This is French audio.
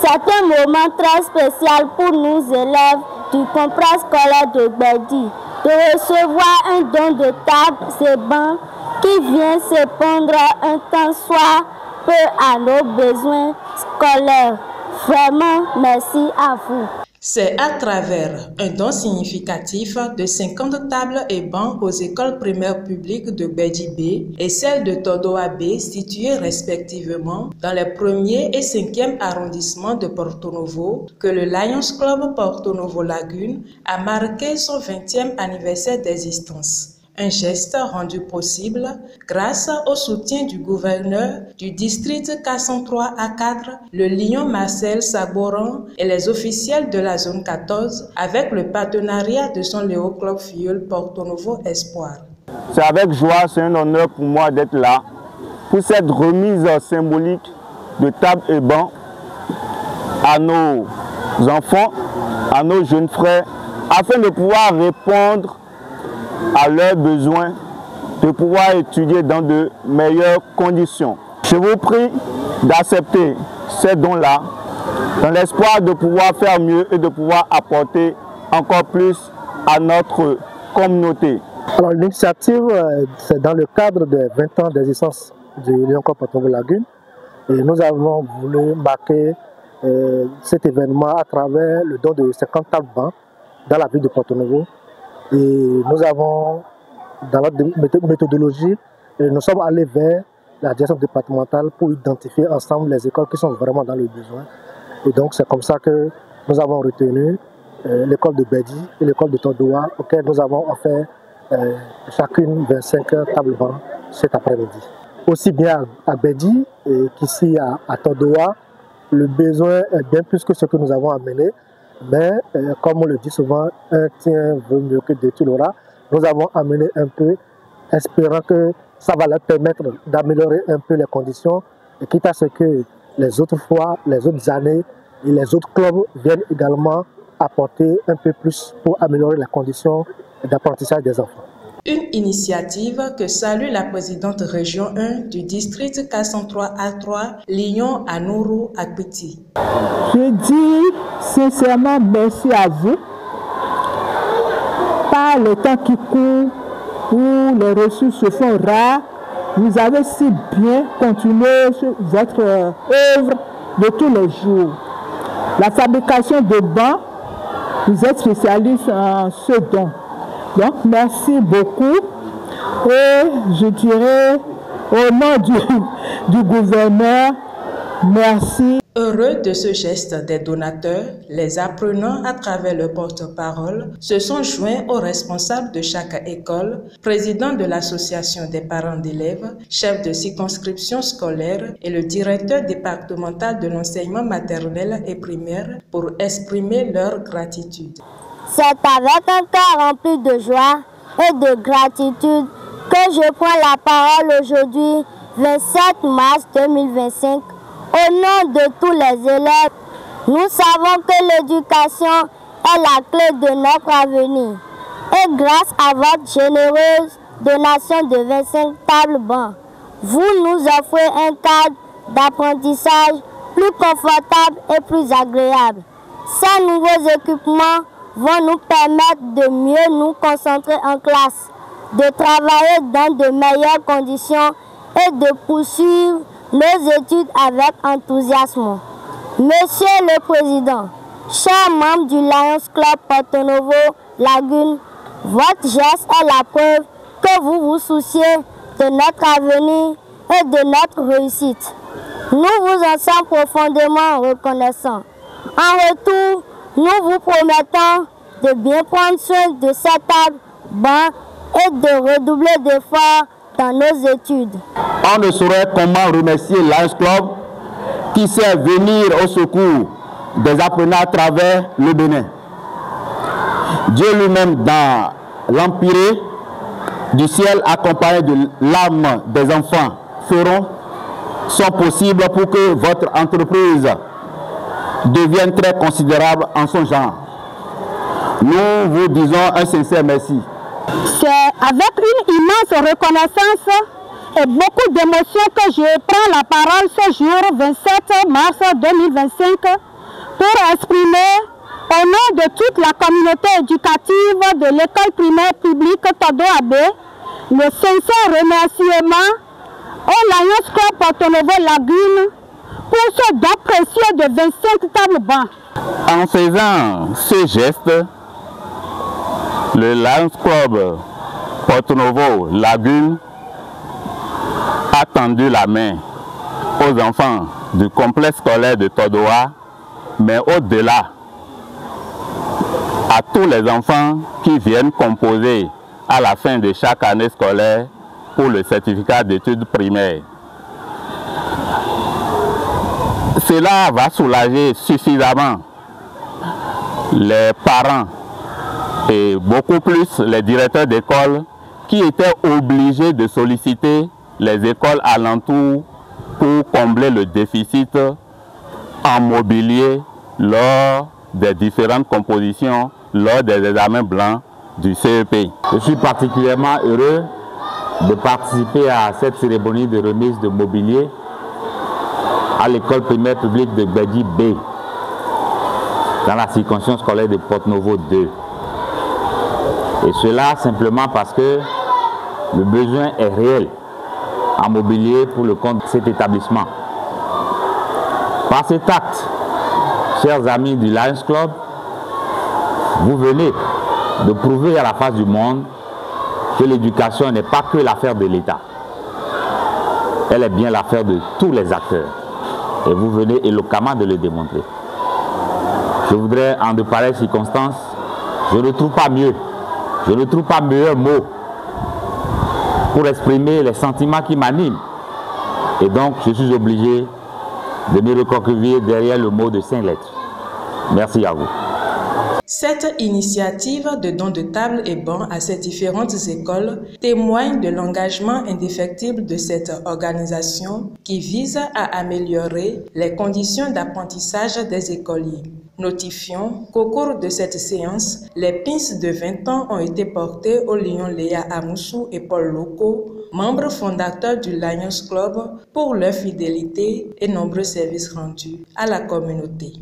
C'est un moment très spécial pour nous élèves du complexe scolaire de Gbedi de recevoir un don de table et bancs qui vient répondre un temps soit peu à nos besoins scolaires. Vraiment, merci à vous. C'est à travers un don significatif de 50 tables et bancs aux écoles primaires publiques de Gbedi B et celles de Todowa B situées respectivement dans les 1er et 5e arrondissements de Porto Novo que le Lions Club Porto Novo Lagune a marqué son 20e anniversaire d'existence. Un geste rendu possible grâce au soutien du gouverneur du district K103A4, le Lion Marcel Saboran et les officiels de la zone 14 avec le partenariat de son Léo Club Filleul Porto Novo Espoir. C'est avec joie, c'est un honneur pour moi d'être là pour cette remise symbolique de tables et bancs à nos enfants, à nos jeunes frères, afin de pouvoir répondre à leurs besoins, de pouvoir étudier dans de meilleures conditions. Je vous prie d'accepter ces dons-là dans l'espoir de pouvoir faire mieux et de pouvoir apporter encore plus à notre communauté. Alors l'initiative, c'est dans le cadre des 20 ans d'existence du Lion Club Porto Novo Lagune et nous avons voulu marquer cet événement à travers le don de 50 tables bancs dans la ville de Porto Novo. Et nous avons, dans notre méthodologie, nous sommes allés vers la direction départementale pour identifier ensemble les écoles qui sont vraiment dans le besoin. Et donc c'est comme ça que nous avons retenu l'école de Gbedi et l'école de Todowa, auxquelles nous avons offert chacune 25 tables bancs cet après-midi. Aussi bien à Gbedi qu'ici à Todowa, le besoin est bien plus que ce que nous avons amené. Mais comme on le dit souvent, un tien vaut mieux que deux tu l'auras. Nous avons amené un peu, espérant que ça va leur permettre d'améliorer un peu les conditions, et quitte à ce que les autres fois, les autres années et les autres clubs viennent également apporter un peu plus pour améliorer les conditions d'apprentissage des enfants. Une initiative que salue la présidente région 1 du district K103A3, Lyon Anourou Akpiti. Je dis sincèrement merci à vous. Par le temps qui court, où les ressources se font rares, vous avez si bien continué votre œuvre de tous les jours. La fabrication de bancs, vous êtes spécialiste en ce don. Donc, merci beaucoup et je dirais au nom du gouverneur, merci. Heureux de ce geste des donateurs, les apprenants à travers le porte-parole se sont joints aux responsables de chaque école, président de l'association des parents d'élèves, chef de circonscription scolaire et le directeur départemental de l'enseignement maternel et primaire pour exprimer leur gratitude. C'est avec un cœur rempli de joie et de gratitude que je prends la parole aujourd'hui, 27 mars 2025, au nom de tous les élèves. Nous savons que l'éducation est la clé de notre avenir. Et grâce à votre généreuse donation de 25 tables bancs, vous nous offrez un cadre d'apprentissage plus confortable et plus agréable. Ces nouveaux équipements vont nous permettre de mieux nous concentrer en classe, de travailler dans de meilleures conditions et de poursuivre nos études avec enthousiasme. Monsieur le Président, chers membres du Lions Club Porto Novo Lagune, votre geste est la preuve que vous vous souciez de notre avenir et de notre réussite. Nous vous en sommes profondément reconnaissants. En retour, nous vous promettons de bien prendre soin de cette table banc et de redoubler d'efforts dans nos études. On ne saurait comment remercier Lions Club qui sait venir au secours des apprenants à travers le Bénin. Dieu lui-même, dans l'empire du ciel, accompagné de l'âme des enfants, feront son possible pour que votre entreprise devienne très considérable en son genre. Nous vous disons un sincère merci. C'est avec une immense reconnaissance et beaucoup d'émotion que je prends la parole ce jour 27 mars 2025 pour exprimer au nom de toute la communauté éducative de l'école primaire publique Todo Abe le sincère remerciement au Lions Club Porto Novo Lagune pour ce don précieux de 25 tables bancs. En faisant ce geste, le Lions Club Porto Novo Lagune a tendu la main aux enfants du complexe scolaire de Todoa, mais au-delà, à tous les enfants qui viennent composer à la fin de chaque année scolaire pour le certificat d'études primaires. Cela va soulager suffisamment les parents et beaucoup plus les directeurs d'école qui étaient obligés de solliciter les écoles alentours pour combler le déficit en mobilier lors des différentes compositions, lors des examens blancs du CEP. Je suis particulièrement heureux de participer à cette cérémonie de remise de mobilier à l'école primaire publique de Gbedji B, dans la circonscription scolaire de Porto Novo 2. Et cela simplement parce que le besoin est réel en mobilier pour le compte de cet établissement. Par cet acte, chers amis du Lions Club, vous venez de prouver à la face du monde que l'éducation n'est pas que l'affaire de l'État. Elle est bien l'affaire de tous les acteurs. Et vous venez éloquemment de le démontrer. Je voudrais, en de pareilles circonstances, je ne trouve pas mieux, je ne trouve pas meilleur mot pour exprimer les sentiments qui m'animent. Et donc, je suis obligé de me recroqueviller derrière le mot de 5 lettres. Merci à vous. Cette initiative de don de tables et bancs à ces différentes écoles témoigne de l'engagement indéfectible de cette organisation qui vise à améliorer les conditions d'apprentissage des écoliers. Notifions qu'au cours de cette séance, les pins de 20 ans ont été portés au lion Léa Amoussou et Paul Loco, membres fondateurs du Lions Club, pour leur fidélité et nombreux services rendus à la communauté.